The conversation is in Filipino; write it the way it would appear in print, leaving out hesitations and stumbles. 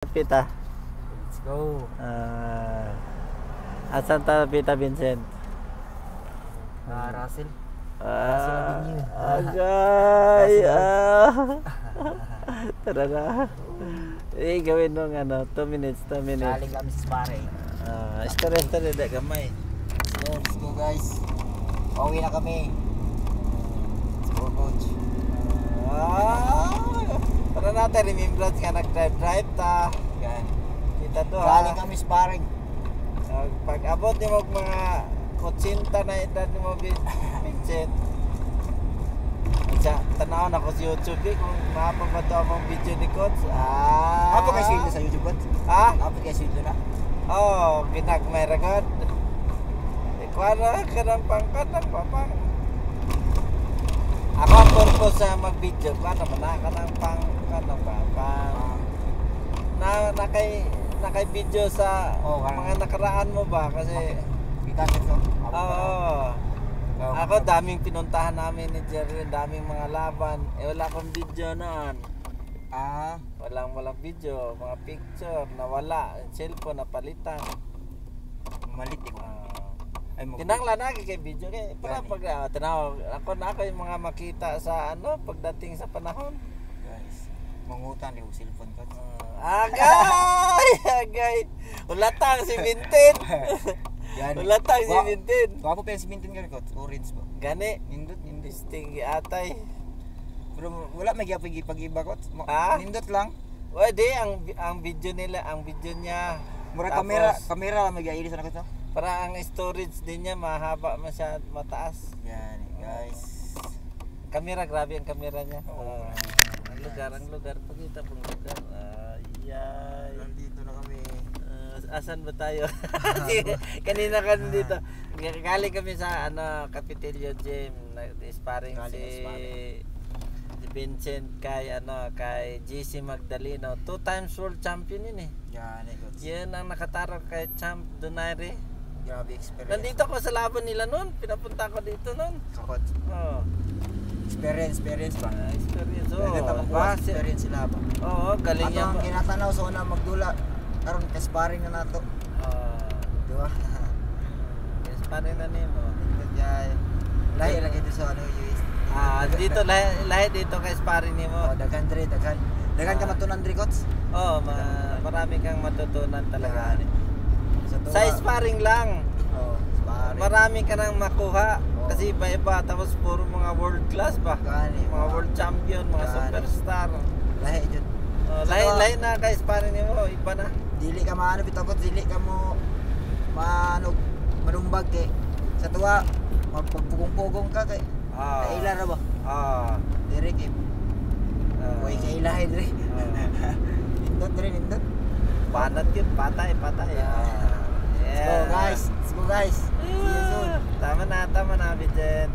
Pita. Let's go. Asan ta Pita Vincent? Russell. Russell Avenue. Agay. Tara na. Gawin nung 2 minutes, 2 minutes. Galing kami sa sparring. Story dek gamay. Let's go guys. Pauwi na kami. Let's go coach. Tara natin, remembrance ka nag-drive ta. Yan. Kita to Galing kami sparring. Pag abot ni mo mga 80 na edad ni mo Vincent. Tanaw na ko sa YouTube kung mapapato ang video ni Coach. Apo kay sweldo sa YouTube coach? Apo kay sweldo na? Oo, pinagmay ragod. Ikuara ka ng pangkat ng papang. Ako ang purpose sa mag-video ka naman na ka ng pangkat ng papang. Nakay video sa mga nakaraan mo ba? Kasi Bikas ito. oo. Ako daming pinuntahan namin ni Jerry, daming mga laban. Wala akong video noon. Walang video, mga picture nawala, cellphone napalitan. Malit ko. Kinanglan na kay video kay para pag tanaw ako yung mga makita sa pagdating sa panahon. Guys, mangutan yung cellphone ko. Agay. Ulatang si Vinted. Ulatang si Vinted. Wapo pa yung si Vinted ka coach, orange po. Gani, Nindot. sting atay. Pero wala may pag-iba coach. Nindot lang. Wala ang video nila, ang video niya. Mura Tapos, kamera lang mag-iilis na ko. para ang storage din niya mahaba masyad mataas. Yan guys. Kamera, grabe ang kamera niya. Ang lugar pakita pong lugar. Nandito na kami. Asan ba tayo? Kanina dito. Galing kami sa Capitelio Gym, sparring si Vincent kay GC Magdaleno, 2 times world champion yun eh. Yan coach. Yan ang nakatarok kay Champ Donaire. Grabe experience. Nandito ko sa laban nila noon, pinapunta ko dito noon. Coach. Experience ba? Experience. Experience sila ba? Oo, galing Ato niya. ang kinatanaw sa una magdula. Karon ka-sparring na nato. Di ba? Sparring na nimo. Lahi lagi dito sa US. Dito lahi dito kay sparring nimo. Daghan ka matunan dre coach? Marami kang matutunan talaga. Sa Sa sparring lang. sparring. Marami ka nang makuha kasi iba-iba tapos puro mga world class ba? Mga world champion, mga superstar. Lahi jud. Lahi na kay sparring nimo, iba na. Dili ka maano bitaw coach, dili ka mo manumbag kay sa tuwa magpugong-pugong ka kay kaila ra ba? Dire kay way kailahin dre. Nindot. Banat yun, patay. Let's go guys. See you soon. Tama na, Vincent.